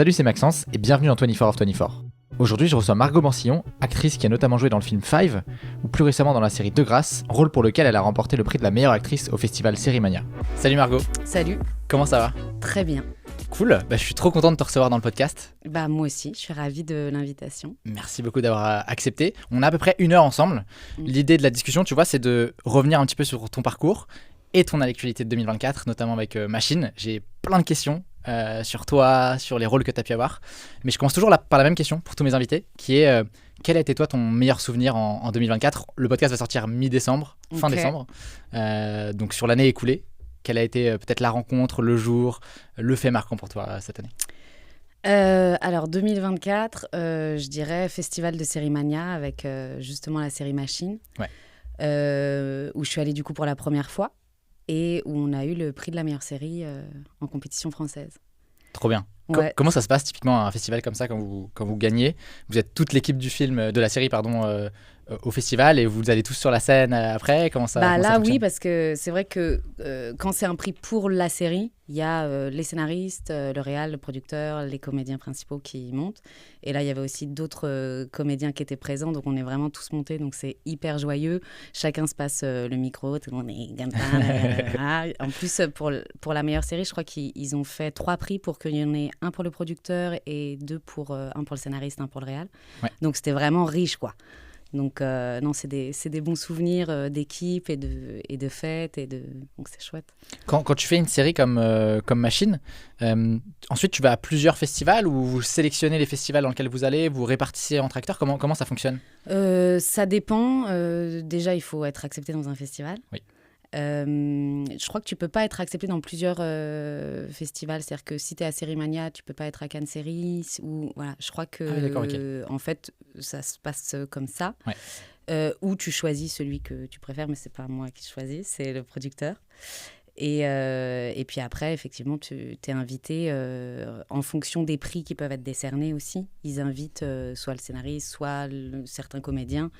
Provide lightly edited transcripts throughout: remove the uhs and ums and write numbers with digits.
Salut, c'est Maxence et bienvenue dans 24 of 24. Aujourd'hui, je reçois Margot Bansillon, actrice qui a notamment joué dans le film Five, ou plus récemment dans la série De Grâce, rôle pour lequel elle a remporté le prix de la meilleure actrice au festival Sérimania. Salut Margot. Salut. Comment ça va ? Très bien. Cool, je suis trop content de te recevoir dans le podcast. Moi aussi, je suis ravie de l'invitation. Merci beaucoup d'avoir accepté. On a à peu près 1 heure ensemble. L'idée de la discussion, tu vois, c'est de revenir un petit peu sur ton parcours et ton actualité de 2024, notamment avec Machine. J'ai plein de questions sur toi, sur les rôles que tu as pu avoir. Mais je commence toujours par la même question pour tous mes invités, qui est quel a été toi ton meilleur souvenir en 2024 ? Le podcast va sortir mi-décembre, fin décembre, donc sur l'année écoulée. Quelle a été peut-être la rencontre, le jour, le fait marquant pour toi cette année ? Alors 2024, je dirais Festival de Sérimania avec justement la série Machine, où je suis allée du coup pour la première fois et où on a eu le prix de la meilleure série en compétition française. Trop bien. Ouais. Comment ça se passe typiquement à un festival comme ça quand vous gagnez ? Vous êtes toute l'équipe de la série au festival et vous allez tous sur la scène après ? Comment ça Là oui, parce que c'est vrai que quand c'est un prix pour la série, il y a les scénaristes, le réal, le producteur, les comédiens principaux qui montent. Et là, il y avait aussi d'autres comédiens qui étaient présents, donc on est vraiment tous montés, donc c'est hyper joyeux. Chacun se passe le micro, tout le monde est comme ça. En plus, pour la meilleure série, je crois qu'ils ont fait 3 prix pour qu'il y en ait un pour le producteur et un pour le scénariste, un pour le réal. Ouais. Donc c'était vraiment riche, quoi. Donc non, c'est des bons souvenirs d'équipe et de fêtes, donc c'est chouette. Quand tu fais une série comme Machine, ensuite tu vas à plusieurs festivals ou vous sélectionnez les festivals dans lesquels vous allez, vous répartissez entre acteurs, comment ça fonctionne ? Ça dépend. Déjà, il faut être accepté dans un festival. Oui. Je crois que tu peux pas être accepté dans plusieurs festivals, c'est-à-dire que si tu es à Sérimania, tu peux pas être à Cannes Série ou voilà, je crois que en fait ça se passe comme ça. Ouais. Où tu choisis celui que tu préfères, mais c'est pas moi qui choisis, c'est le producteur. Et puis après, effectivement, tu es invité en fonction des prix qui peuvent être décernés aussi. Ils invitent soit le scénariste, soit certains comédiens.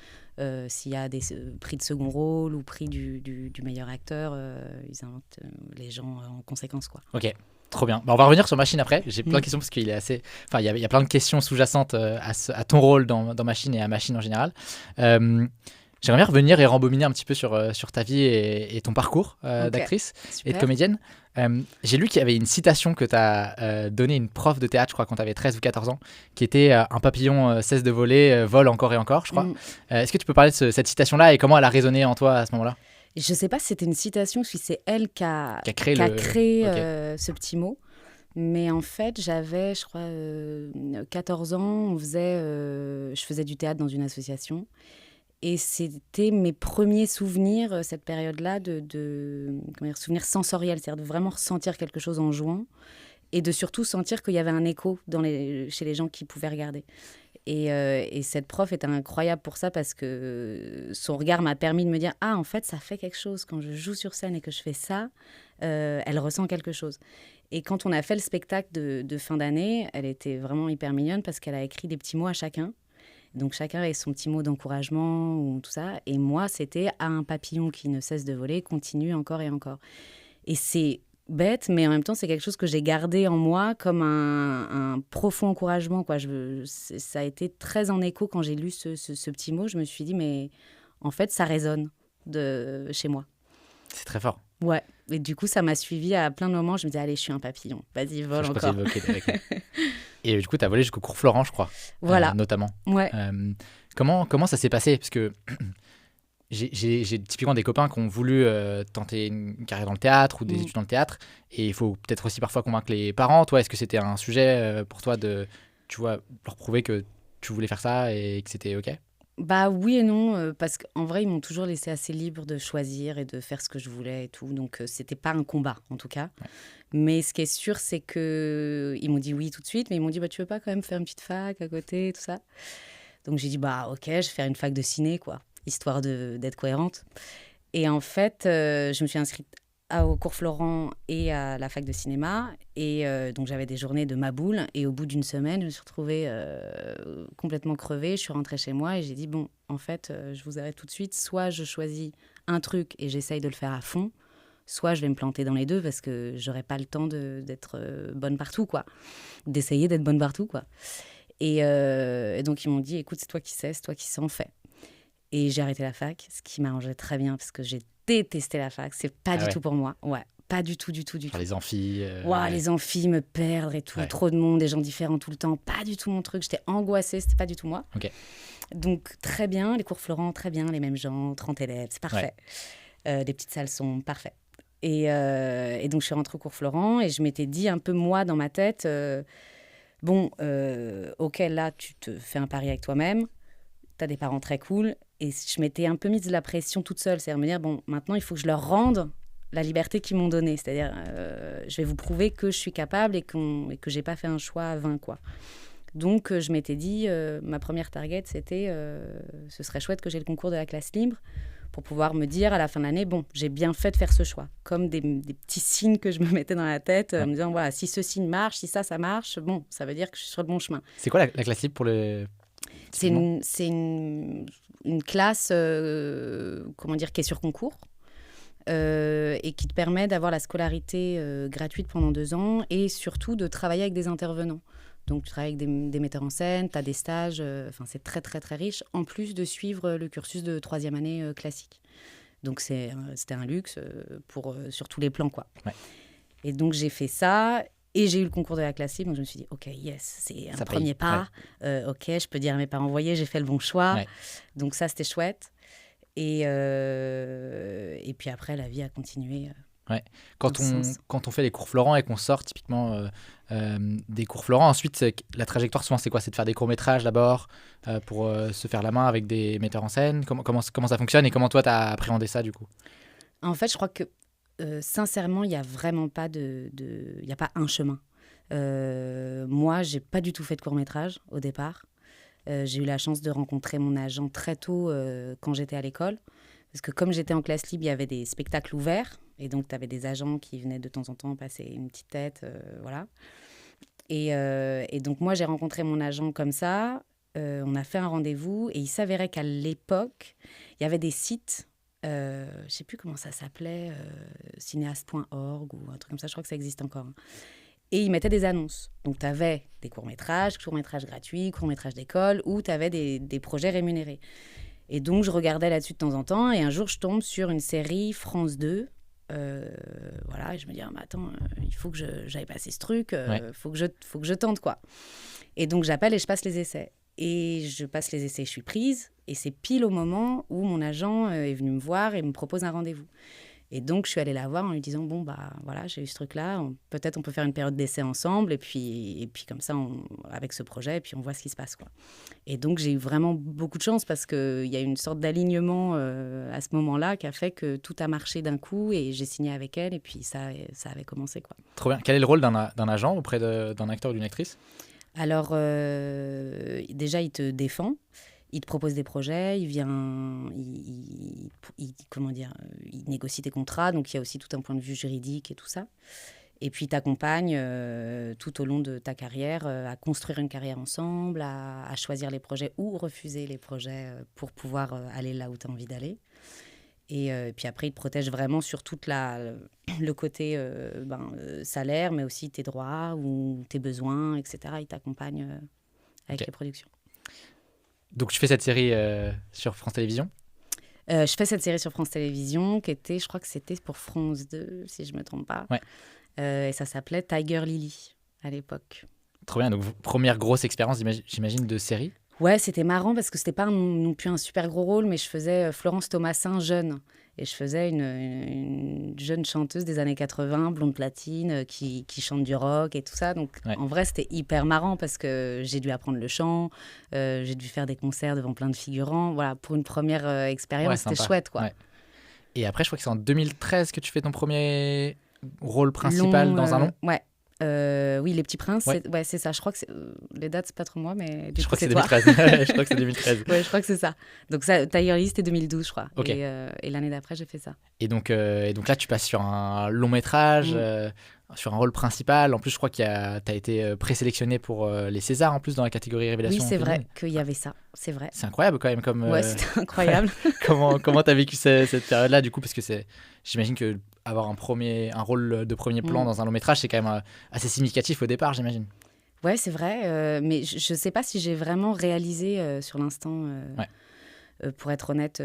S'il y a des prix de second rôle ou prix du meilleur acteur, ils invitent les gens en conséquence, quoi. Ok, trop bien. On va revenir sur Machine après. J'ai plein de questions parce qu'il est assez... Enfin, il y a plein de questions sous-jacentes à ton rôle dans Machine et à Machine en général. J'aimerais bien revenir et rembobiner un petit peu sur ta vie et ton parcours d'actrice et de comédienne. J'ai lu qu'il y avait une citation que tu as donnée à une prof de théâtre, je crois, quand tu avais 13 ou 14 ans, qui était « Un papillon cesse de voler, vole encore et encore », je crois. Est-ce que tu peux parler de cette citation-là et comment elle a résonné en toi à ce moment-là ? Je ne sais pas si c'était une citation, si c'est elle qui a créé ce petit mot. Mais en fait, j'avais, je crois, 14 ans. Je faisais du théâtre dans une association. Et c'était mes premiers souvenirs, cette période-là, souvenirs sensoriels, c'est-à-dire de vraiment ressentir quelque chose en jouant et de surtout sentir qu'il y avait un écho chez les gens qui pouvaient regarder. Et cette prof était incroyable pour ça parce que son regard m'a permis de me dire « Ah, en fait, ça fait quelque chose. Quand je joue sur scène et que je fais ça, elle ressent quelque chose. » Et quand on a fait le spectacle de fin d'année, elle était vraiment hyper mignonne parce qu'elle a écrit des petits mots à chacun. Donc chacun avait son petit mot d'encouragement ou tout ça. Et moi, c'était « un papillon qui ne cesse de voler, continue encore et encore ». Et c'est bête, mais en même temps, c'est quelque chose que j'ai gardé en moi comme un profond encouragement, quoi. Ça a été très en écho quand j'ai lu ce petit mot. Je me suis dit, mais en fait, ça résonne chez moi. C'est très fort. Ouais. Et du coup, ça m'a suivie à plein de moments. Je me disais, allez, je suis un papillon. Vas-y, vole encore. Et du coup, tu as volé jusqu'au cours Florent, je crois. Voilà. Notamment. Ouais. Comment ça s'est passé ? Parce que j'ai typiquement des copains qui ont voulu tenter une carrière dans le théâtre ou des études dans le théâtre. Et il faut peut-être aussi parfois convaincre les parents. Toi, est-ce que c'était un sujet pour toi de, leur prouver que tu voulais faire ça et que c'était OK ? Oui et non, parce qu'en vrai, ils m'ont toujours laissé assez libre de choisir et de faire ce que je voulais et tout. Donc, c'était pas un combat, en tout cas. Ouais. Mais ce qui est sûr, c'est qu'ils m'ont dit oui tout de suite, mais ils m'ont dit, tu veux pas quand même faire une petite fac à côté et tout ça ? Donc, j'ai dit, OK, je vais faire une fac de ciné, quoi, histoire d'être cohérente. Et en fait, je me suis inscrite au cours Florent et à la fac de cinéma. Et donc, j'avais des journées de ma boule. Et au bout d'une semaine, je me suis retrouvée complètement crevée. Je suis rentrée chez moi et j'ai dit, en fait, je vous arrête tout de suite. Soit je choisis un truc et j'essaye de le faire à fond, soit je vais me planter dans les deux parce que j'aurai pas le temps d'être bonne partout, quoi. D'essayer d'être bonne partout, quoi. Et donc, ils m'ont dit, écoute, c'est toi qui sais, c'est toi qui sais, on fait. Et j'ai arrêté la fac, ce qui m'arrangeait très bien parce que j'ai détesté la fac. C'est pas du tout pour moi. Ouais, pas du tout. Les amphis. Les amphis, me perdre et tout. Trop de monde, des gens différents tout le temps. Pas du tout mon truc. J'étais angoissée, c'était pas du tout moi. Ok. Donc, très bien. Les cours Florent, très bien. Les mêmes gens, 30 élèves, c'est parfait. Des petites salles sombres, parfait. Et donc, je suis rentrée au cours Florent et je m'étais dit un peu, moi, dans ma tête, ok, là, tu te fais un pari avec toi-même. T'as des parents très cool. Et je m'étais un peu mise de la pression toute seule. C'est-à-dire me dire, bon, maintenant, il faut que je leur rende la liberté qu'ils m'ont donnée. C'est-à-dire, je vais vous prouver que je suis capable et que je n'ai pas fait un choix vain, quoi. Donc, je m'étais dit, ma première target, c'était, ce serait chouette que j'ai le concours de la classe libre pour pouvoir me dire à la fin de l'année, bon, j'ai bien fait de faire ce choix. Comme des petits signes que je me mettais dans la tête, me disant, voilà, si ce signe marche, si ça marche, bon, ça veut dire que je suis sur le bon chemin. C'est quoi la classe libre pour le... C'est une classe qui est sur concours et qui te permet d'avoir la scolarité gratuite pendant 2 ans et surtout de travailler avec des intervenants. Donc, tu travailles avec des metteurs en scène, tu as des stages, c'est très, très, très riche, en plus de suivre le cursus de 3e année classique. Donc, c'était un luxe sur tous les plans, quoi. Ouais. Et donc, j'ai fait ça. Et j'ai eu le concours de la classe libre, donc je me suis dit, OK, yes, c'est un premier pas. Ouais. OK, je peux dire à mes parents, voyez, j'ai fait le bon choix. Ouais. Donc ça, c'était chouette. Et puis après, la vie a continué. Ouais. Quand on fait les cours Florent et qu'on sort typiquement des cours Florent, ensuite, la trajectoire, souvent, c'est quoi ? C'est de faire des courts-métrages d'abord pour se faire la main avec des metteurs en scène. Comment ça fonctionne et comment toi, tu as appréhendé ça, du coup ? En fait, je crois que sincèrement, il n'y a vraiment pas il y a pas un chemin. Moi, j'ai pas du tout fait de court-métrage au départ. J'ai eu la chance de rencontrer mon agent très tôt quand j'étais à l'école. Parce que comme j'étais en classe libre, il y avait des spectacles ouverts. Et donc, tu avais des agents qui venaient de temps en temps passer une petite tête. Voilà. Et donc, moi, j'ai rencontré mon agent comme ça. On a fait un rendez-vous. Et il s'avérait qu'à l'époque, il y avait des sites... je ne sais plus comment ça s'appelait, cinéaste.org ou un truc comme ça, je crois que ça existe encore. Et ils mettaient des annonces. Donc, tu avais des courts-métrages gratuits, courts-métrages d'école, ou tu avais des projets rémunérés. Et donc, je regardais là-dessus de temps en temps, et un jour, je tombe sur une série France 2. Voilà, et je me dis, attends, il faut que j'aille passer ce truc, faut que je tente, quoi. Et donc, j'appelle et je passe les essais. Et je passe les essais, je suis prise. Et c'est pile au moment où mon agent est venu me voir et me propose un rendez-vous. Et donc, je suis allée la voir en lui disant, bon, voilà, j'ai eu ce truc-là. Peut-être on peut faire une période d'essai ensemble. Et puis comme ça, avec ce projet, et puis on voit ce qui se passe, quoi. Et donc, j'ai eu vraiment beaucoup de chance parce qu'il y a une sorte d'alignement à ce moment-là qui a fait que tout a marché d'un coup. Et j'ai signé avec elle. Et puis, ça avait commencé, quoi. Trop bien. Quel est le rôle d'un agent auprès d'un acteur ou d'une actrice ? Alors, déjà, il te défend, il te propose des projets, il vient, il négocie tes contrats, donc il y a aussi tout un point de vue juridique et tout ça. Et puis, il t'accompagne tout au long de ta carrière à construire une carrière ensemble, à choisir les projets ou refuser les projets pour pouvoir aller là où tu as envie d'aller. Et puis après, il te protège vraiment sur tout le côté salaire, mais aussi tes droits ou tes besoins, etc. Il t'accompagne avec les productions. Donc, tu fais cette série sur France Télévisions ? Je fais cette série sur France Télévisions qui était, je crois que c'était pour France 2, si je ne me trompe pas. Ouais. Et ça s'appelait Tiger Lily à l'époque. Trop bien. Donc, première grosse expérience, j'imagine, de série ? Ouais, c'était marrant parce que c'était pas non plus un super gros rôle, mais je faisais Florence Thomasin jeune. Et je faisais une jeune chanteuse des années 80, blonde platine, qui chante du rock et tout ça. Donc, En vrai, c'était hyper marrant parce que j'ai dû apprendre le chant, j'ai dû faire des concerts devant plein de figurants. Voilà, pour une première expérience, c'était chouette, quoi. Ouais. Et après, je crois que c'est en 2013 que tu fais ton premier rôle principal dans un long. Ouais. Oui, Les Petits Princes, c'est ça. Je crois que les dates, c'est pas trop moi, mais je crois que c'est 2013. Je crois que c'est 2013. Ouais, je crois que c'est ça. Donc ça, Tiger Lily, c'était 2012, je crois. Okay. Et l'année d'après, j'ai fait ça. Et donc là, tu passes sur un long métrage, sur un rôle principal. En plus, je crois que tu as été présélectionné pour les Césars, en plus, dans la catégorie Révélation. Oui, c'est vrai qu'il y avait ça. C'est vrai. C'est incroyable quand même. Ouais, c'était incroyable. Comment tu as vécu cette période-là, du coup ? Parce que j'imagine que avoir un rôle de premier plan dans un long métrage, c'est quand même assez significatif au départ, j'imagine. Ouais, c'est vrai, mais je ne sais pas si j'ai vraiment réalisé sur l'instant. Pour être honnête,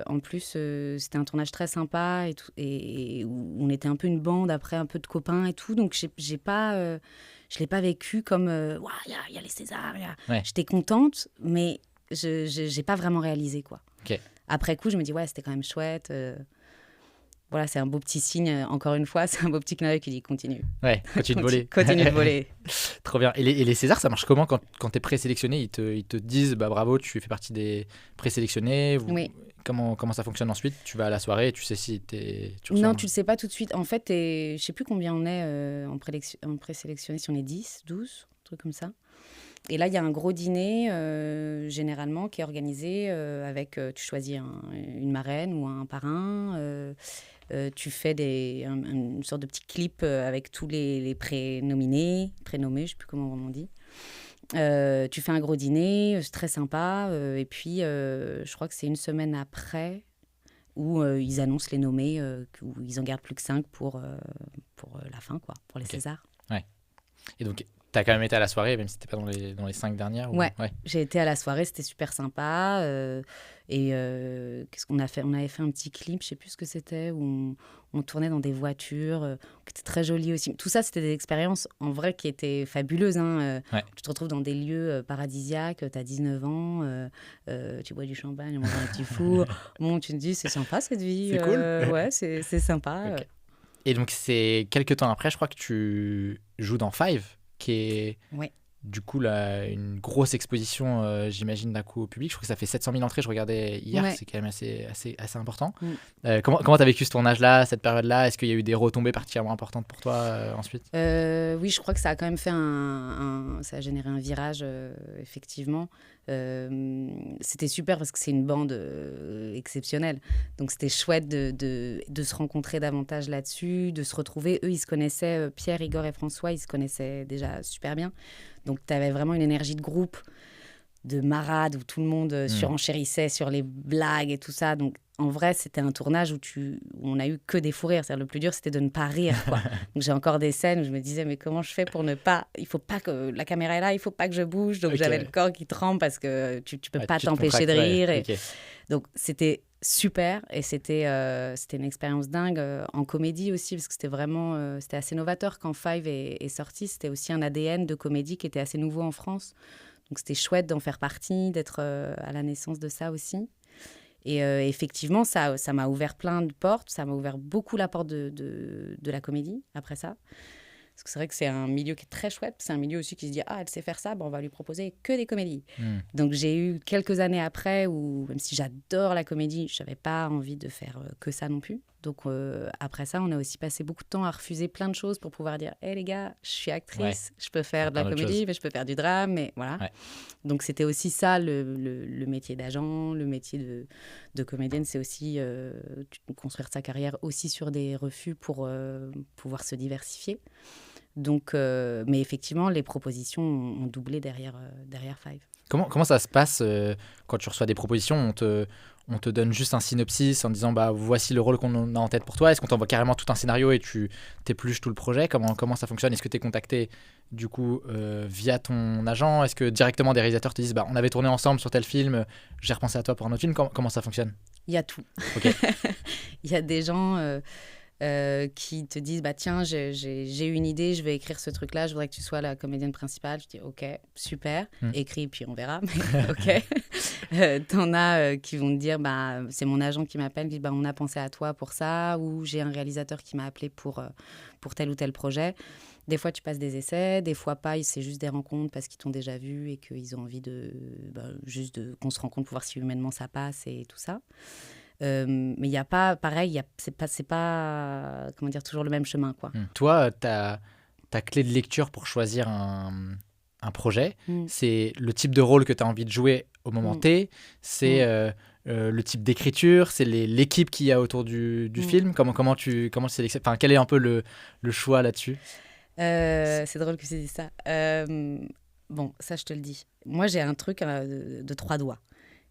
en plus, c'était un tournage très sympa et où on était un peu une bande, après un peu de copains et tout. Donc, je ne l'ai pas vécu comme il y a les Césars. J'étais contente, mais je n'ai pas vraiment réalisé, quoi. Okay. Après coup, je me dis, ouais, c'était quand même chouette. Voilà, c'est un beau petit signe, encore une fois, c'est un beau petit clin d'œil qui dit continue. Ouais, continue de voler. Continue de voler. Trop bien. Et les Césars, ça marche comment quand tu es présélectionné, ils te disent bravo, tu fais partie des présélectionnés. Oui. Comment ça fonctionne ensuite? Tu vas à la soirée et tu sais si non, tu ne le sais pas tout de suite. En fait, je ne sais plus combien on est en présélectionné, si on est 10, 12, un truc comme ça. Et là, il y a un gros dîner, généralement, qui est organisé avec... tu choisis une marraine ou un parrain. Tu fais une sorte de petit clip avec tous les prénommés, je ne sais plus comment on dit. Tu fais un gros dîner, c'est très sympa. Et puis, je crois que c'est une semaine après où ils annoncent les nommés, où ils en gardent plus que 5 pour la fin, quoi, pour les Césars. Ouais. Et donc, tu as quand même été à la soirée, même si tu n'étais pas dans les 5 dernières Ouais, j'ai été à la soirée, c'était super sympa. Qu'est-ce qu'on a fait? On avait fait un petit clip, je ne sais plus ce que c'était, où on tournait dans des voitures, qui étaient très jolies aussi. Tout ça, c'était des expériences en vrai qui étaient fabuleuses. Hein. Tu te retrouves dans des lieux paradisiaques, tu as 19 ans, tu bois du champagne, on mange un petit four. Bon, tu te dis, c'est sympa cette vie. C'est cool. Ouais, c'est sympa. Okay. Et donc, c'est quelques temps après, je crois que tu joues dans Five, qui est du coup une grosse exposition, j'imagine, d'un coup au public. Je crois que ça fait 700 000 entrées, je regardais hier, c'est quand même assez important. Comment tu as vécu ce tournage-là, cette période-là? Est-ce qu'il y a eu des retombées particulièrement importantes pour toi ensuite? Oui, je crois que ça a quand même fait ça a généré un virage, effectivement. C'était super parce que c'est une bande exceptionnelle. Donc, c'était chouette de se rencontrer davantage là-dessus, de se retrouver. Eux, ils se connaissaient, Pierre, Igor et François, ils se connaissaient déjà super bien. Donc, tu avais vraiment une énergie de groupe, de marade, où tout le monde surenchérissait sur les blagues et tout ça. Donc, en vrai, c'était un tournage où on a eu que des fous rires. C'est-à-dire, le plus dur, c'était de ne pas rire, quoi. Donc, j'ai encore des scènes où je me disais, mais comment je fais pour ne pas... Il faut pas que... La caméra est là, il faut pas que je bouge. Donc, j'avais le corps qui trempe parce que tu peux pas t'empêcher de rire. Donc, c'était super. Et c'était une expérience dingue en comédie aussi, parce que c'était vraiment... c'était assez novateur quand Five est sorti. C'était aussi un ADN de comédie qui était assez nouveau en France. Donc, c'était chouette d'en faire partie, d'être à la naissance de ça aussi. Et effectivement, ça m'a ouvert plein de portes. Ça m'a ouvert beaucoup la porte de la comédie, après ça. Parce que c'est vrai que c'est un milieu qui est très chouette. C'est un milieu aussi qui se dit « Ah, elle sait faire ça, on va lui proposer que des comédies. » Donc, j'ai eu quelques années après où, même si j'adore la comédie, je n'avais pas envie de faire que ça non plus. Donc, après ça, on a aussi passé beaucoup de temps à refuser plein de choses pour pouvoir dire « Hé, les gars, je suis actrice, je peux faire de la comédie, mais je peux faire du drame. » Mais voilà. Ouais. Donc, c'était aussi ça, le métier d'agent, le métier de comédienne. C'est aussi construire sa carrière aussi sur des refus pour pouvoir se diversifier. Donc, mais effectivement, les propositions ont doublé derrière Five. Comment ça se passe quand tu reçois des propositions? On te donne juste un synopsis en disant voici le rôle qu'on a en tête pour toi. Est-ce qu'on t'envoie carrément tout un scénario et tu t'épluches tout le projet? Comment ça fonctionne? Est-ce que tu es contacté du coup via ton agent? Est-ce que directement des réalisateurs te disent on avait tourné ensemble sur tel film, j'ai repensé à toi pour un autre film? Comment ça fonctionne? Il y a tout. Okay. Il y a des gens qui te disent tiens, j'ai une idée, je vais écrire ce truc-là, je voudrais que tu sois la comédienne principale. Je dis ok, super, écris puis on verra. Mais ok. T'en as qui vont te dire c'est mon agent qui m'appelle, qui dit on a pensé à toi pour ça, ou j'ai un réalisateur qui m'a appelé pour tel ou tel projet. Des fois tu passes des essais, des fois pas, c'est juste des rencontres parce qu'ils t'ont déjà vu et qu'ils ont envie qu'on se rencontre pour voir si humainement ça passe et tout ça. Mais il n'y a pas, pareil, c'est pas comment dire, toujours le même chemin, quoi. Toi, ta clé de lecture pour choisir un projet, c'est le type de rôle que tu as envie de jouer au moment T, c'est le type d'écriture, c'est l'équipe qu'il y a autour du film. Comment tu sélectionnes, quel est un peu le choix là-dessus? C'est drôle que tu dises ça. Bon, ça, je te le dis. Moi, j'ai un truc de 3 doigts.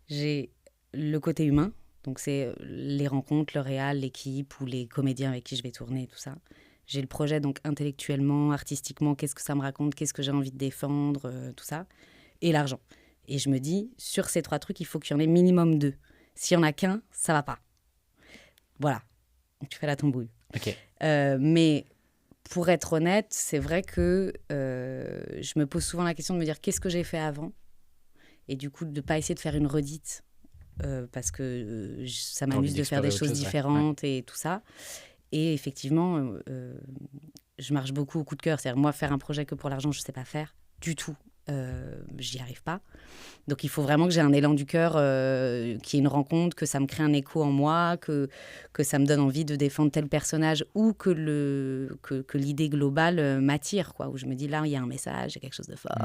J'ai le côté humain. Donc, c'est les rencontres, le réal, l'équipe ou les comédiens avec qui je vais tourner, tout ça. J'ai le projet, donc intellectuellement, artistiquement, qu'est-ce que ça me raconte, qu'est-ce que j'ai envie de défendre, tout ça. Et l'argent. Et je me dis, sur ces 3 trucs, il faut qu'il y en ait minimum 2. S'il n'y en a qu'un, ça ne va pas. Voilà. Donc, tu fais la tambouille. Ok. Mais pour être honnête, c'est vrai que je me pose souvent la question de me dire qu'est-ce que j'ai fait avant, et du coup de ne pas essayer de faire une redite parce que ça m'amuse de faire des choses différentes et tout ça. Et effectivement, je marche beaucoup au coup de cœur. C'est-à-dire, moi, faire un projet que pour l'argent, je ne sais pas faire du tout. J'y arrive pas. Donc, il faut vraiment que j'ai un élan du cœur, qu'il y ait une rencontre, que ça me crée un écho en moi, que ça me donne envie de défendre tel personnage ou que l'idée globale m'attire, quoi, où je me dis, là, il y a un message, il y a quelque chose de fort.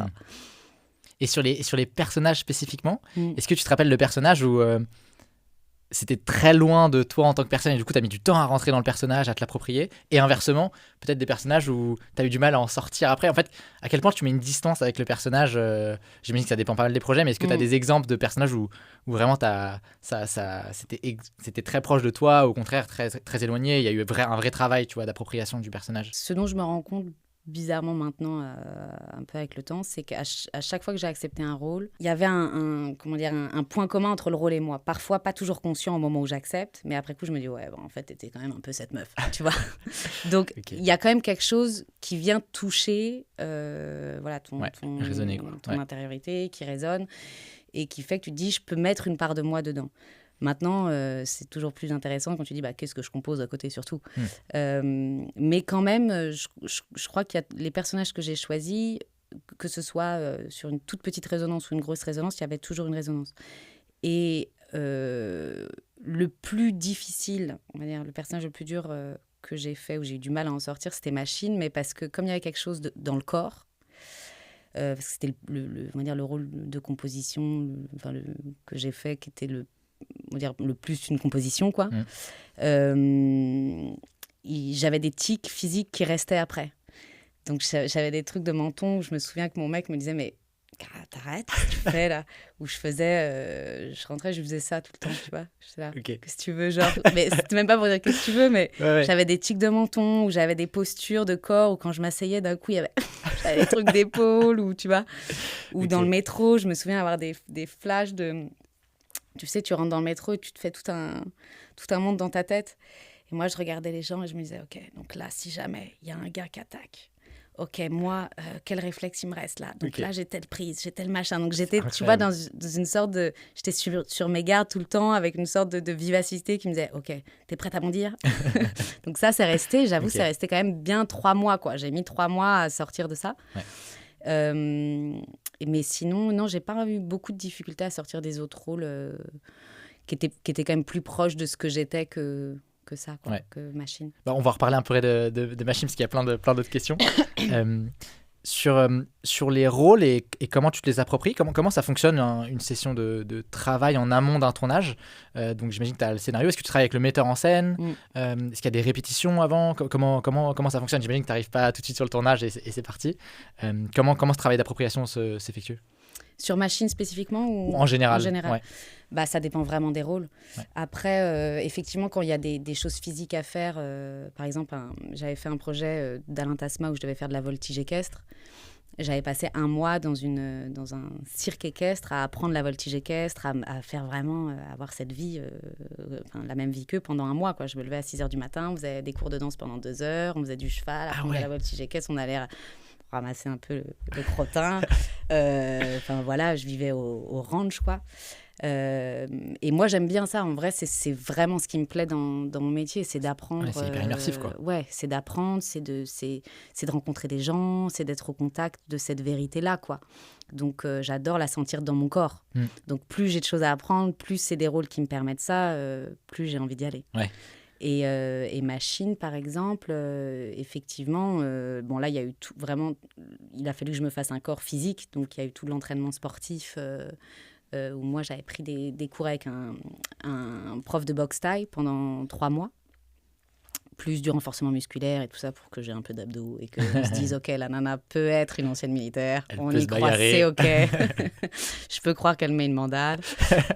Et sur les personnages spécifiquement, est-ce que tu te rappelles le personnage où c'était très loin de toi en tant que personne et du coup tu as mis du temps à rentrer dans le personnage, à te l'approprier, et inversement, peut-être des personnages où tu as eu du mal à en sortir après? En fait, à quel point tu mets une distance avec le personnage? J'imagine que ça dépend pas mal des projets, mais est-ce que tu as des exemples de personnages où vraiment c'était très proche de toi, au contraire très, très éloigné, il y a eu un vrai travail, tu vois, d'appropriation du personnage? Ce dont je me rends compte bizarrement maintenant, un peu avec le temps, c'est qu'à chaque fois que j'ai accepté un rôle, il y avait un point commun entre le rôle et moi. Parfois, pas toujours conscient au moment où j'accepte, mais après coup, je me dis, ouais, bon, en fait, t'étais quand même un peu cette meuf, tu vois. Donc, il y a quand même quelque chose qui vient toucher ton intériorité, qui résonne, et qui fait que tu te dis, je peux mettre une part de moi dedans. Maintenant, c'est toujours plus intéressant quand tu dis qu'est-ce que je compose à côté surtout. Mais quand même, je crois qu'il y a les personnages que j'ai choisis, que ce soit sur une toute petite résonance ou une grosse résonance, il y avait toujours une résonance. Et le plus difficile, on va dire, le personnage le plus dur que j'ai fait, où j'ai eu du mal à en sortir, c'était Machine, mais parce que comme il y avait quelque chose dans le corps, parce que c'était on va dire, le rôle de composition que j'ai fait, qui était le plus une composition, quoi. J'avais des tics physiques qui restaient après. Donc, j'avais des trucs de menton où je me souviens que mon mec me disait, mais t'arrêtes, ce que tu fais là? Où je faisais, je rentrais, je faisais ça tout le temps, tu vois. J'étais là, qu'est-ce que tu veux, genre. Mais c'était même pas pour dire qu'est-ce que tu veux, mais j'avais des tics de menton, où j'avais des postures de corps, où quand je m'asseyais, d'un coup, j'avais des trucs d'épaule, ou tu vois. Ou dans le métro, je me souviens avoir des flashs de... Tu sais, tu rentres dans le métro et tu te fais tout un monde dans ta tête. Et moi, je regardais les gens et je me disais, OK, donc là, si jamais il y a un gars qui attaque, OK, moi, quel réflexe il me reste là? Donc là, j'ai telle prise, j'ai tel machin. Donc j'étais, tu vois, dans une sorte de... J'étais sur mes gardes tout le temps, avec une sorte de vivacité qui me disait, OK, t'es prête à bondir? Donc ça, c'est resté, j'avoue, c'est resté quand même bien 3 mois, quoi. J'ai mis 3 mois à sortir de ça. Mais sinon, non, j'ai pas eu beaucoup de difficultés à sortir des autres rôles qui étaient quand même plus proches de ce que j'étais que ça, quoi, que Machine. On va reparler un peu de Machine, parce qu'il y a plein d'autres questions. Sur les rôles et comment tu te les appropries, comment ça fonctionne une session de travail en amont d'un tournage? Donc j'imagine que tu as le scénario. Est-ce que tu travailles avec le metteur en scène? Est-ce qu'il y a des répétitions avant? Comment ça fonctionne? J'imagine que tu n'arrives pas tout de suite sur le tournage et c'est parti. Comment ce travail d'appropriation s'effectue? Sur Machine spécifiquement ou en général? Ça dépend vraiment des rôles. Après, effectivement, quand il y a des choses physiques à faire, par exemple, j'avais fait un projet d'Alain Tasma où je devais faire de la voltige équestre. J'avais passé 1 mois dans un cirque équestre à apprendre la voltige équestre, à faire vraiment, avoir cette vie, la même vie qu'eux pendant 1 mois, quoi. Je me levais à 6h du matin, on faisait des cours de danse pendant 2 heures, on faisait du cheval, après on faisait la voltige équestre, on allait ramasser un peu le crottin. Je vivais au ranch, quoi. Et moi, j'aime bien ça. En vrai, c'est vraiment ce qui me plaît dans mon métier, c'est d'apprendre. C'est hyper immersif, quoi. C'est d'apprendre, c'est de rencontrer des gens, c'est d'être au contact de cette vérité-là, quoi. Donc, j'adore la sentir dans mon corps. Donc, plus j'ai de choses à apprendre, plus c'est des rôles qui me permettent ça, plus j'ai envie d'y aller. Et Machine, par exemple, effectivement, là, il y a eu tout, vraiment, il a fallu que je me fasse un corps physique, donc il y a eu tout l'entraînement sportif où moi, j'avais pris des cours avec un prof de boxe thaï pendant 3 mois plus du renforcement musculaire et tout ça pour que j'ai un peu d'abdos et qu'on se dise, OK, la nana peut être une ancienne militaire. On y croit, c'est OK. Je peux croire qu'elle met une mandale.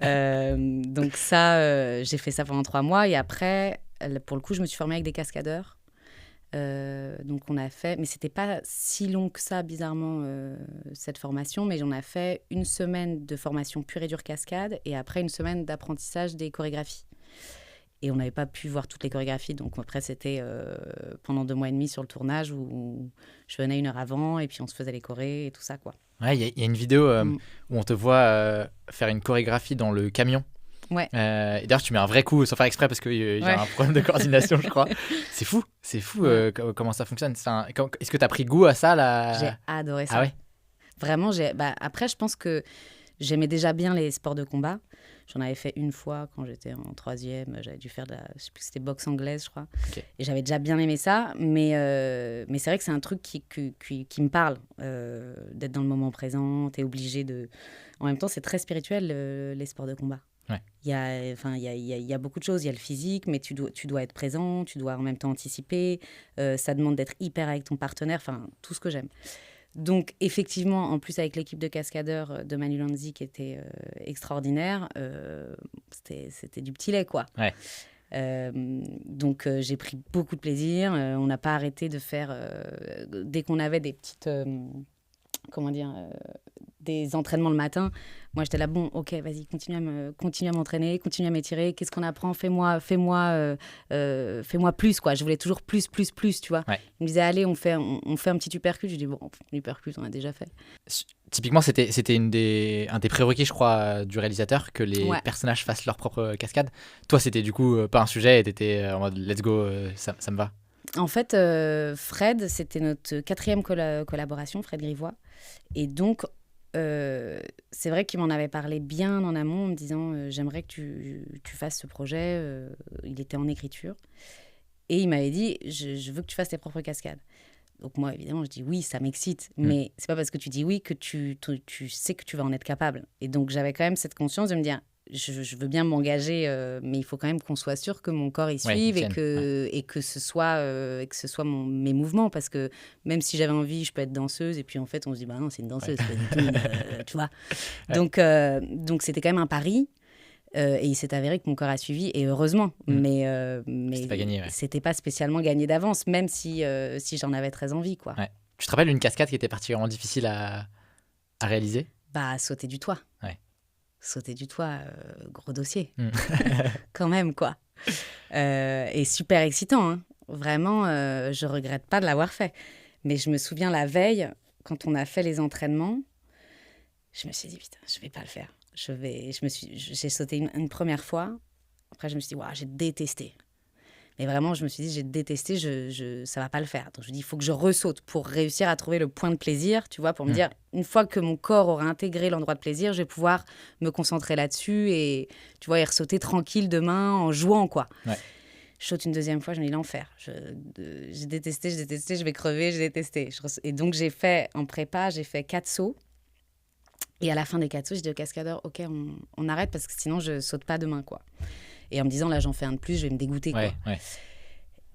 Donc ça, j'ai fait ça pendant 3 mois. Et après, pour le coup, je me suis formée avec des cascadeurs. Donc on a fait, mais c'était pas si long que ça bizarrement cette formation, mais on a fait 1 semaine de formation pure et dure cascade et après 1 semaine d'apprentissage des chorégraphies. Et on n'avait pas pu voir toutes les chorégraphies, donc après c'était pendant 2 mois et demi sur le tournage où je venais 1 heure avant et puis on se faisait les chorés et tout ça quoi. Ouais, il y a une vidéo où on te voit faire une chorégraphie dans le camion. Ouais. Et d'ailleurs, tu mets un vrai coup sans faire exprès parce qu'il y a un problème de coordination, je crois. C'est fou comment ça fonctionne. Est-ce que tu as pris goût à ça là? J'ai adoré ça. Ah ouais. Vraiment, après, je pense que j'aimais déjà bien les sports de combat. J'en avais fait 1 fois quand j'étais en 3e. J'avais dû faire je sais plus, c'était boxe anglaise, je crois. Okay. Et j'avais déjà bien aimé ça. Mais c'est vrai que c'est un truc qui me parle, d'être dans le moment présent. T'es obligé de... En même temps, c'est très spirituel, les sports de combat. Ouais. Il y a beaucoup de choses. Il y a le physique, mais tu dois être présent, tu dois en même temps anticiper. Ça demande d'être hyper avec ton partenaire, enfin, tout ce que j'aime. Donc, effectivement, en plus avec l'équipe de cascadeurs de Manu Lanzi qui était extraordinaire, c'était du petit lait, quoi. Ouais. Donc, j'ai pris beaucoup de plaisir. On n'a pas arrêté de faire... dès qu'on avait des petites... des entraînements le matin. Moi, j'étais là, bon, OK, vas-y, continue à m'entraîner, continue à m'étirer. Qu'est-ce qu'on apprend? Fais-moi plus, quoi. Je voulais toujours plus, tu vois. Ouais. Il me disait, allez, on fait un petit uppercut. Je dis, bon, l'uppercut, on a déjà fait. Typiquement, c'était un des prérequis, je crois, du réalisateur, que les personnages fassent leur propre cascade. Toi, c'était du coup pas un sujet et t'étais en mode, let's go, ça me va. En fait, Fred, c'était notre 4e collaboration, Fred Grivois. Et donc, c'est vrai qu'il m'en avait parlé bien en amont en me disant j'aimerais que tu fasses ce projet. Il était en écriture. Et il m'avait dit je veux que tu fasses tes propres cascades. Donc moi, évidemment, je dis oui, ça m'excite. Mais c'est pas parce que tu dis oui que tu sais que tu vas en être capable. Et donc, j'avais quand même cette conscience de me dire je veux bien m'engager, mais il faut quand même qu'on soit sûr que mon corps y suive et que ce soit mes mouvements. Parce que même si j'avais envie, je peux être danseuse. Et puis en fait, on se dit, bah non, c'est une danseuse, pas du tout, tu vois. Ouais. Donc, c'était quand même un pari. Et il s'est avéré que mon corps a suivi, et heureusement. Mais c'était pas gagné, c'était pas spécialement gagné d'avance, même si j'en avais très envie, quoi. Ouais. Tu te rappelles une cascade qui était particulièrement difficile à réaliser? Bah, sauter du toit. Ouais. Sauter du toit, gros dossier. Quand même, quoi. Et super excitant, hein. Vraiment, je regrette pas de l'avoir fait. Mais je me souviens la veille, quand on a fait les entraînements, je me suis dit, putain, je vais pas le faire. J'ai sauté une première fois. Après, je me suis dit, j'ai détesté. Mais vraiment, je me suis dit, j'ai détesté, ça va pas le faire. Donc, je me dis, il faut que je ressaute pour réussir à trouver le point de plaisir, tu vois, pour me dire, une fois que mon corps aura intégré l'endroit de plaisir, je vais pouvoir me concentrer là-dessus et, tu vois, y ressauter tranquille demain en jouant, quoi. Ouais. Je saute une deuxième fois, je me dis, l'enfer. J'ai détesté, je vais crever, j'ai détesté. Et donc, en prépa, j'ai fait 4 sauts. Et à la fin des 4 sauts, j'ai dit au cascadeur, OK, on arrête parce que sinon, je saute pas demain, quoi. Et en me disant, là, j'en fais un de plus, je vais me dégoûter, quoi. Ouais.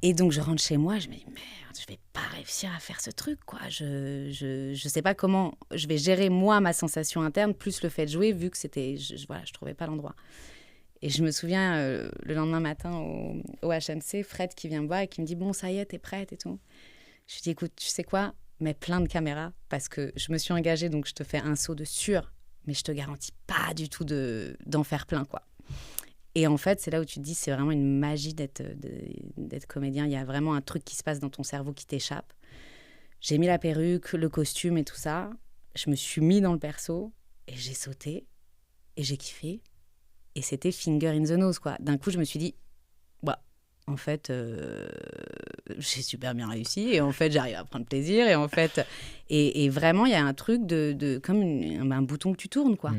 Et donc, je rentre chez moi, je me dis, merde, je vais pas réussir à faire ce truc, quoi. Je sais pas comment je vais gérer, moi, ma sensation interne, plus le fait de jouer, vu que c'était... je trouvais pas l'endroit. Et je me souviens, le lendemain matin, au HMC, Fred qui vient me voir et qui me dit, bon, ça y est, t'es prête et tout. Je lui dis, écoute, tu sais quoi, mets plein de caméras, parce que je me suis engagée, donc je te fais un saut de sûr, mais je te garantis pas du tout d'en faire plein, quoi. Et en fait, c'est là où tu te dis, c'est vraiment une magie d'être comédien. Il y a vraiment un truc qui se passe dans ton cerveau qui t'échappe. J'ai mis la perruque, le costume et tout ça. Je me suis mis dans le perso et j'ai sauté et j'ai kiffé. Et c'était finger in the nose, quoi. D'un coup, je me suis dit, en fait, j'ai super bien réussi. Et en fait, j'arrive à prendre plaisir. Et en fait, et vraiment, il y a un truc comme un bouton que tu tournes, quoi.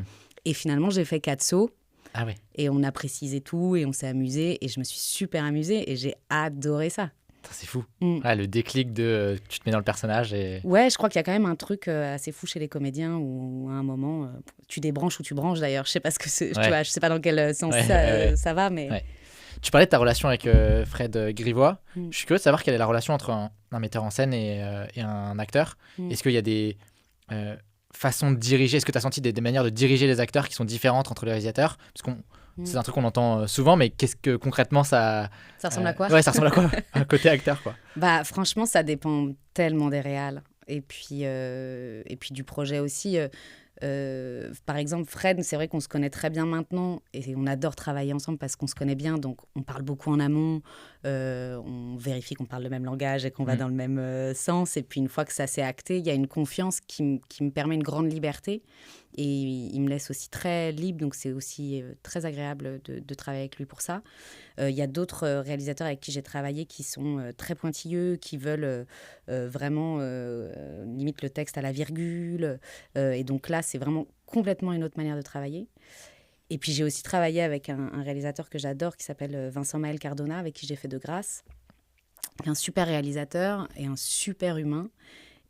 Et finalement, j'ai fait 4 sauts. Ah ouais. Et on a précisé tout et on s'est amusé et je me suis super amusée et j'ai adoré ça. C'est fou. Ouais, le déclic de tu te mets dans le personnage et... Ouais, je crois qu'il y a quand même un truc assez fou chez les comédiens où à un moment tu débranches ou tu branches d'ailleurs. Je sais pas tu vois, je sais pas dans quel sens ça va, mais... Ouais. Tu parlais de ta relation avec Fred Grivois. Je suis curieux de savoir quelle est la relation entre un metteur en scène et un acteur. Est-ce qu'il y a des façons de diriger? Est-ce que tu as senti des manières de diriger les acteurs qui sont différentes entre les réalisateurs? Parce que c'est un truc qu'on entend souvent, mais qu'est-ce que concrètement ça ressemble à quoi? Ouais, ça ressemble à quoi? Un côté acteur, quoi. Bah, franchement, ça dépend tellement des réals. Et puis du projet aussi. Par exemple, Fred, c'est vrai qu'on se connaît très bien maintenant et on adore travailler ensemble parce qu'on se connaît bien. Donc, on parle beaucoup en amont. On vérifie qu'on parle le même langage et qu'on va dans le même sens. Et puis, une fois que ça s'est acté, il y a une confiance qui me permet une grande liberté. Et il me laisse aussi très libre, donc c'est aussi très agréable de travailler avec lui pour ça. Il y a d'autres réalisateurs avec qui j'ai travaillé qui sont très pointilleux, qui veulent vraiment limite le texte à la virgule. Et donc là, c'est vraiment complètement une autre manière de travailler. Et puis j'ai aussi travaillé avec un réalisateur que j'adore qui s'appelle Vincent Maël Cardona, avec qui j'ai fait De Grâce. Un super réalisateur et un super humain.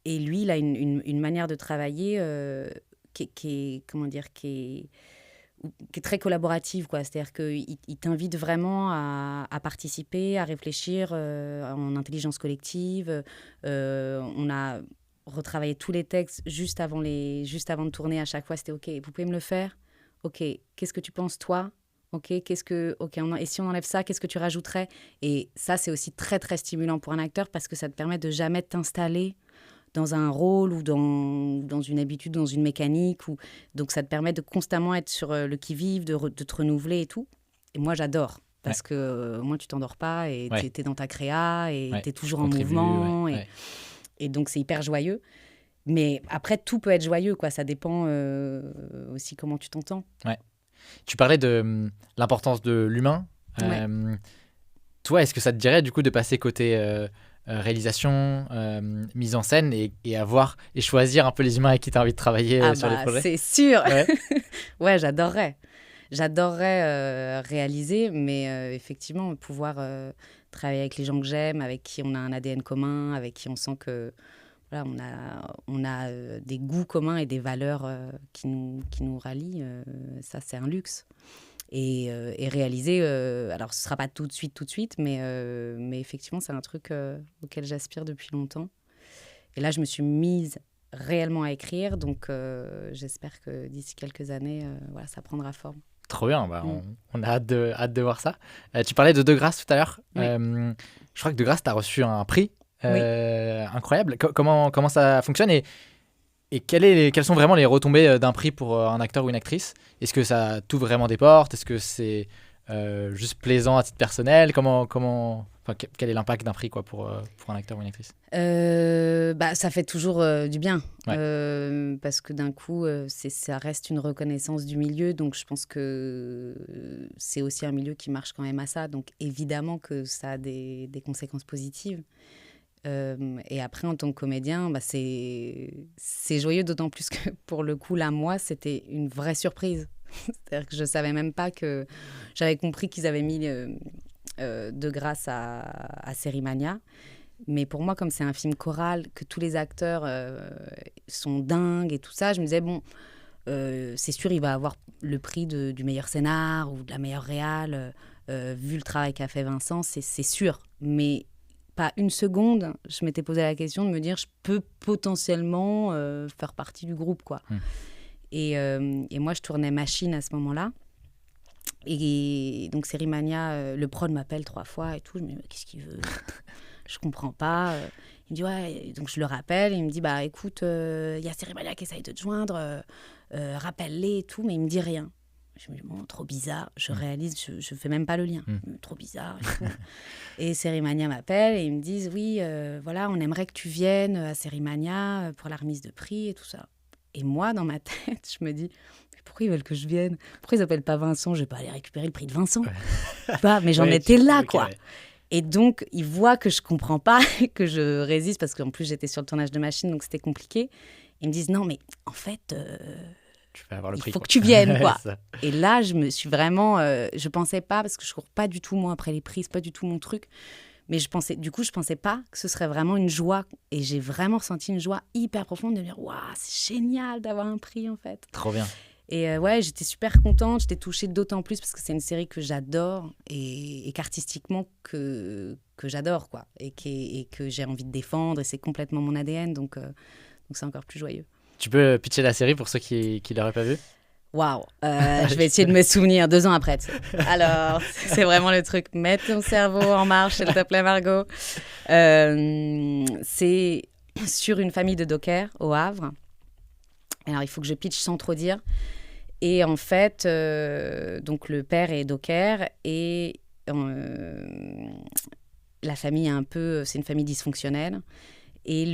Et lui, il a une manière de travailler... qui est très collaborative, quoi. C'est-à-dire qu'il t'invite vraiment à participer, à réfléchir en intelligence collective. On a retravaillé tous les textes juste avant de tourner. À chaque fois, c'était « Ok, vous pouvez me le faire? Ok, qu'est-ce que tu penses, toi? Ok, et si on enlève ça, qu'est-ce que tu rajouterais ?» Et ça, c'est aussi très, très stimulant pour un acteur parce que ça te permet de jamais t'installer dans un rôle ou dans une habitude, dans une mécanique. Donc, ça te permet de constamment être sur le qui-vive, de te renouveler et tout. Et moi, j'adore. Parce que moi, tu t'endors pas et t'es dans ta créa et t'es toujours en mouvement. Et donc, c'est hyper joyeux. Mais après, tout peut être joyeux, quoi. Ça dépend aussi comment tu t'entends. Ouais. Tu parlais de l'importance de l'humain. Toi, est-ce que ça te dirait, du coup, de passer côté... réalisation, mise en scène et choisir un peu les humains avec qui tu as envie de travailler sur les projets? C'est sûr. Ouais, j'adorerais réaliser, mais effectivement, pouvoir travailler avec les gens que j'aime, avec qui on a un ADN commun, avec qui on sent que voilà, on a des goûts communs et des valeurs qui nous rallient, ça, c'est un luxe. Et réaliser, alors ce ne sera pas tout de suite, mais effectivement, c'est un truc auquel j'aspire depuis longtemps. Et là, je me suis mise réellement à écrire, donc j'espère que d'ici quelques années, voilà, ça prendra forme. Trop bien, on a hâte de voir ça. Tu parlais de Grâce tout à l'heure. Oui. Je crois que De Grâce, tu as reçu un prix incroyable. Comment ça fonctionne et quelles sont vraiment les retombées d'un prix pour un acteur ou une actrice? Est-ce que ça t'ouvre vraiment des portes? Est-ce que c'est juste plaisant à titre personnel? Quel est l'impact d'un prix pour un acteur ou une actrice? Ça fait toujours du bien. Parce que d'un coup, ça reste une reconnaissance du milieu. Donc, je pense que c'est aussi un milieu qui marche quand même à ça. Donc, évidemment que ça a des conséquences positives. Et après, en tant que comédien, c'est joyeux, d'autant plus que pour le coup, là, moi, c'était une vraie surprise. C'est-à-dire que je ne savais même pas que... J'avais compris qu'ils avaient mis De Grâce à Sérimania. Mais pour moi, comme c'est un film choral, que tous les acteurs sont dingues et tout ça, je me disais, c'est sûr, il va avoir le prix du meilleur scénar ou de la meilleure réal. Vu le travail qu'a fait Vincent, c'est sûr. Mais... pas une seconde, je m'étais posé la question de me dire je peux potentiellement faire partie du groupe, quoi. Et moi, je tournais Machine à ce moment-là. Et donc, Sérimania, le prod m'appelle 3 fois et tout. Je me dis, mais qu'est-ce qu'il veut? Je comprends pas. Il me dit, ouais. Donc, je le rappelle. Il me dit, écoute, y a Sérimania qui essaye de te joindre. Rappelle-les et tout. Mais il me dit rien. Je me dis, trop bizarre. Je réalise, je fais même pas le lien. Trop bizarre. Et Sérimania m'appelle et ils me disent, oui, voilà, on aimerait que tu viennes à Sérimania pour la remise de prix et tout ça. Et moi, dans ma tête, je me dis, mais pourquoi ils veulent que je vienne? Pourquoi ils n'appellent pas Vincent? Je vais pas aller récupérer le prix de Vincent. Mais j'en étais là, quoi. Ouais. Et donc, ils voient que je comprends pas, que je résiste, parce qu'en plus, j'étais sur le tournage de Machine, donc c'était compliqué. Ils me disent, non, mais en fait... tu vas avoir le prix, il faut que tu viennes, quoi. Et là, je me suis vraiment... je pensais pas, parce que je cours pas du tout, moi, après les prix, c'est pas du tout mon truc. Mais je pensais pas que ce serait vraiment une joie. Et j'ai vraiment ressenti une joie hyper profonde de me dire, waouh, c'est génial d'avoir un prix, en fait. Trop bien. Et ouais, j'étais super contente, j'étais touchée d'autant plus parce que c'est une série que j'adore et qu'artistiquement que j'adore, quoi. Et que j'ai envie de défendre et c'est complètement mon ADN, donc c'est encore plus joyeux. Tu peux pitcher la série pour ceux qui l'auraient pas vue? Waouh, je vais essayer de me souvenir 2 ans après. Alors, c'est vraiment le truc. Mets ton cerveau en marche, s'il te plaît, Margot. C'est sur une famille de dockers au Havre. Alors, il faut que je pitch sans trop dire. Et en fait, donc le père est docker et la famille c'est une famille dysfonctionnelle. Et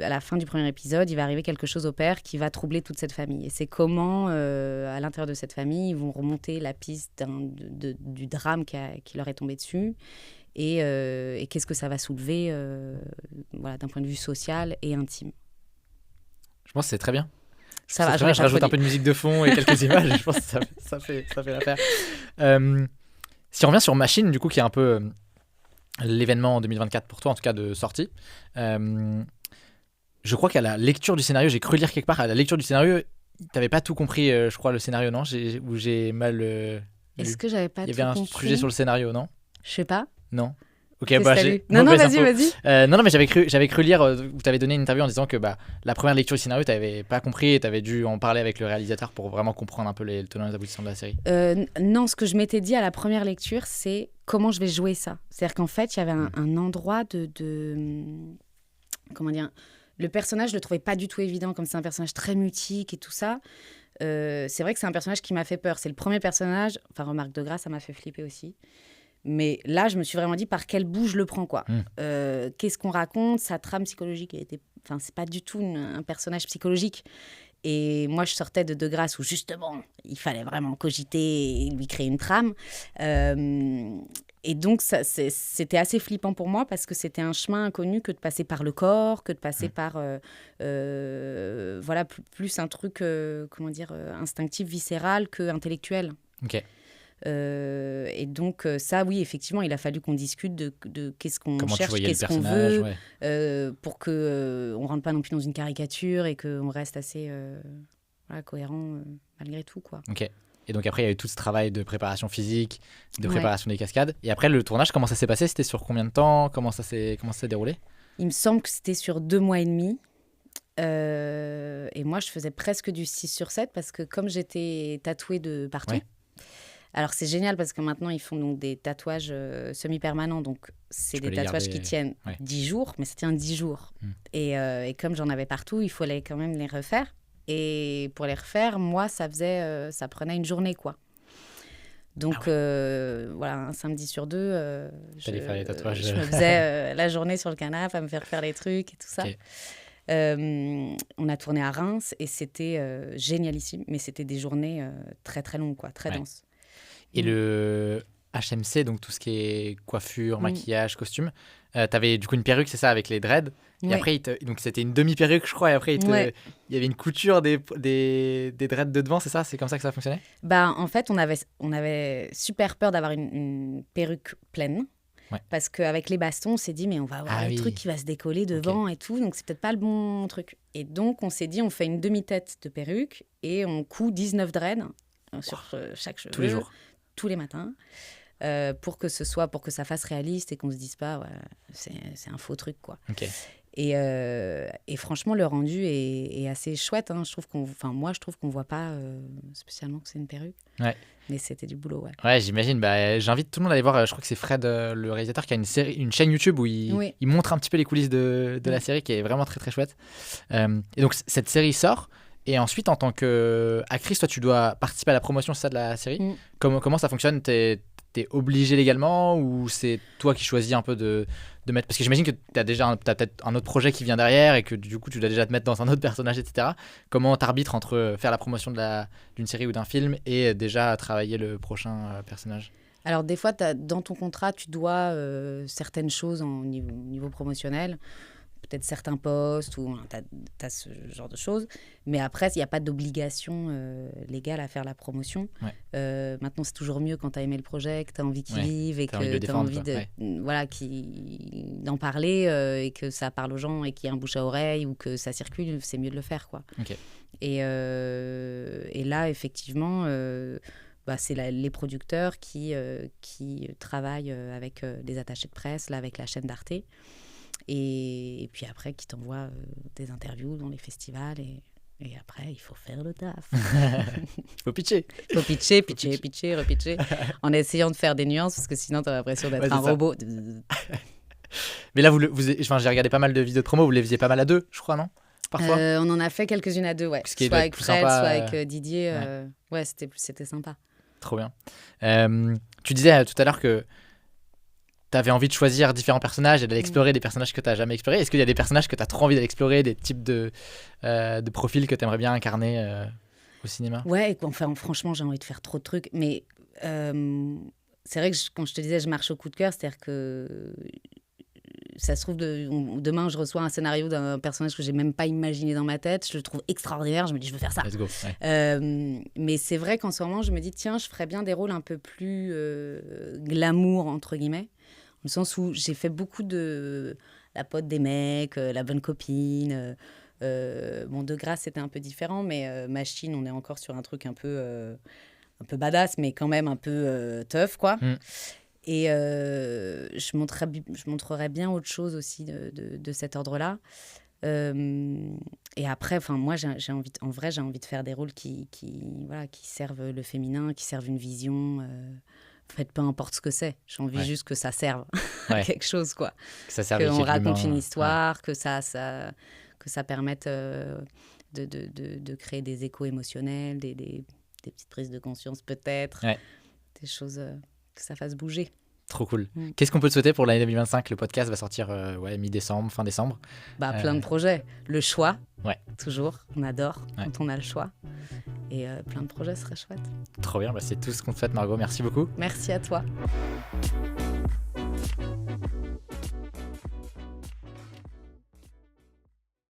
à la fin du premier épisode, il va arriver quelque chose au père qui va troubler toute cette famille. Et c'est comment, à l'intérieur de cette famille, ils vont remonter la piste du drame qui leur est tombé dessus. Et qu'est-ce que ça va soulever d'un point de vue social et intime. Je pense que c'est très bien. Ça va, je rajoute un peu de musique de fond et quelques images. Je pense que ça fait l'affaire. Si on revient sur Machine, du coup, qui est un peu... l'événement en 2024 pour toi, en tout cas de sortie. Je crois qu'à la lecture du scénario, j'ai cru lire quelque part, à la lecture du scénario, t'avais pas tout compris, je crois, le scénario, non? Ou j'ai mal Est-ce que j'avais pas tout compris? Il y avait un sujet sur le scénario, non? Je sais pas. Non. Ok, non, vas-y. Non, mais j'avais cru lire où tu avais donné une interview en disant que la première lecture du scénario, tu n'avais pas compris et tu avais dû en parler avec le réalisateur pour vraiment comprendre un peu les tenants et les aboutissants de la série. Non, ce que je m'étais dit à la première lecture, c'est comment je vais jouer ça. C'est-à-dire qu'en fait, il y avait un endroit comment dire, le personnage, je le trouvais pas du tout évident, comme c'est un personnage très mutique et tout ça. C'est vrai que c'est un personnage qui m'a fait peur. C'est le premier personnage, enfin, remarque de grâce, ça m'a fait flipper aussi. Mais là, je me suis vraiment dit par quel bout je le prends, quoi. Qu'est-ce qu'on raconte? Sa trame psychologique enfin, c'est pas du tout un personnage psychologique. Et moi, je sortais de Grâce où justement, il fallait vraiment cogiter et lui créer une trame. Et donc, c'était assez flippant pour moi parce que c'était un chemin inconnu que de passer par le corps, que de passer par plus un truc instinctif, viscéral que intellectuel. Ok. Et donc ça, oui, effectivement, il a fallu qu'on discute de qu'est-ce qu'on cherche, qu'est-ce qu'on veut, pour qu'on ne rentre pas non plus dans une caricature et qu'on reste assez cohérent malgré tout, quoi. Ok. Et donc après, il y a eu tout ce travail de préparation physique, de préparation des cascades. Et après, le tournage, comment ça s'est passé? C'était sur combien de temps? Comment ça s'est déroulé? Il me semble que c'était sur 2 mois et demi. Et moi, je faisais presque du 6/7 parce que comme j'étais tatouée de partout, alors c'est génial parce que maintenant, ils font donc des tatouages semi-permanents. Donc, c'est des tatouages qui tiennent 10 jours, mais ça tient 10 jours. Et comme j'en avais partout, il fallait quand même les refaire. Et pour les refaire, moi, ça prenait une journée, quoi. Donc, un samedi sur 2, je me faisais la journée sur le canapé à me faire faire les trucs et tout ça. On a tourné à Reims et c'était génialissime, mais c'était des journées très, très longues, quoi, très denses. Et le HMC, donc tout ce qui est coiffure, maquillage, costume, t'avais du coup une perruque, c'est ça, avec les dreads. Et après, donc c'était une demi-perruque, je crois, et après, il y avait une couture des dreads de devant, c'est ça? C'est comme ça que ça fonctionnait? En fait, on avait super peur d'avoir une perruque pleine. Parce qu'avec les bastons, on s'est dit, mais on va avoir un truc qui va se décoller devant et tout, donc c'est peut-être pas le bon truc. Et donc, on s'est dit, on fait une demi-tête de perruque et on coud 19 dreads sur chaque cheveu. Tous les jours? Tous les matins. Pour que ça fasse réaliste et qu'on se dise pas c'est un faux truc, quoi. Et franchement le rendu est assez chouette, hein. Moi je trouve qu'on voit pas spécialement que c'est une perruque, mais c'était du boulot. J'imagine. J'invite tout le monde à aller voir, je crois que c'est Fred le réalisateur qui a une chaîne YouTube où il montre un petit peu les coulisses de la série qui est vraiment très très chouette. Et donc cette série sort. Et ensuite, en tant qu'actrice, toi, tu dois participer à la promotion, c'est ça, de la série. Comment ça fonctionne? T'es obligé légalement ou c'est toi qui choisis un peu de mettre... Parce que j'imagine que t'as peut-être un autre projet qui vient derrière et que du coup, tu dois déjà te mettre dans un autre personnage, etc. Comment t'arbitres entre faire la promotion d'une série ou d'un film et déjà travailler le prochain personnage? Alors, des fois, dans ton contrat, tu dois certaines choses au niveau promotionnel. Peut-être certains postes ou tu as ce genre de choses. Mais après, il n'y a pas d'obligation légale à faire la promotion. Maintenant, c'est toujours mieux quand tu as aimé le projet, que tu as envie qu'il vive et que tu as envie d'en parler et que ça parle aux gens et qu'il y a un bouche à oreille ou que ça circule, c'est mieux de le faire, quoi. Et là, effectivement, c'est les producteurs qui travaillent avec les attachés de presse, là, avec la chaîne d'Arte. Et puis après, qui t'envoient des interviews dans les festivals. Et après, il faut faire le taf. Il faut pitcher. Il faut pitcher, repitcher, en essayant de faire des nuances, parce que sinon, tu as l'impression d'être un robot. Mais là, j'ai regardé pas mal de vidéos de promo, vous les faisiez pas mal à deux, je crois, non? Parfois. On en a fait quelques-unes à deux, ouais. Soit avec Fred, soit avec Didier. Ouais, c'était sympa. Trop bien. Tu disais tout à l'heure que tu avais envie de choisir différents personnages et d'aller explorer des personnages que tu n'as jamais explorés. Est-ce qu'il y a des personnages que tu as trop envie d'aller explorer, des types de profils que tu aimerais bien incarner au cinéma? Ouais, franchement, j'ai envie de faire trop de trucs. Mais c'est vrai que quand je te disais je marche au coup de cœur, c'est-à-dire que ça se trouve, demain, je reçois un scénario d'un personnage que j'ai même pas imaginé dans ma tête. Je le trouve extraordinaire. Je me dis, je veux faire ça. Let's go. Ouais. Mais c'est vrai qu'en ce moment, je me dis, tiens, je ferais bien des rôles un peu plus glamour, entre guillemets. Dans le sens où j'ai fait beaucoup de la pote des mecs, la bonne copine. De grâce, c'était un peu différent. Mais Machine, on est encore sur un truc un peu badass, mais quand même un peu tough, quoi. Et je montrerais bien autre chose aussi de cet ordre-là. Et après, moi, j'ai envie de faire des rôles qui servent le féminin, qui servent une vision. En fait, peu importe ce que c'est. J'ai envie juste que ça serve à quelque chose, quoi. Que ça serve qu'on raconte une histoire, que ça permette de créer des échos émotionnels, des petites prises de conscience peut-être, des choses... que ça fasse bouger. Trop cool. Qu'est-ce qu'on peut te souhaiter pour l'année 2025? Le podcast va sortir mi-décembre, fin décembre. Plein de projets. Le choix, toujours. On adore quand on a le choix. Et plein de projets serait chouette. Trop bien, c'est tout ce qu'on te souhaite, Margot. Merci beaucoup. Merci à toi.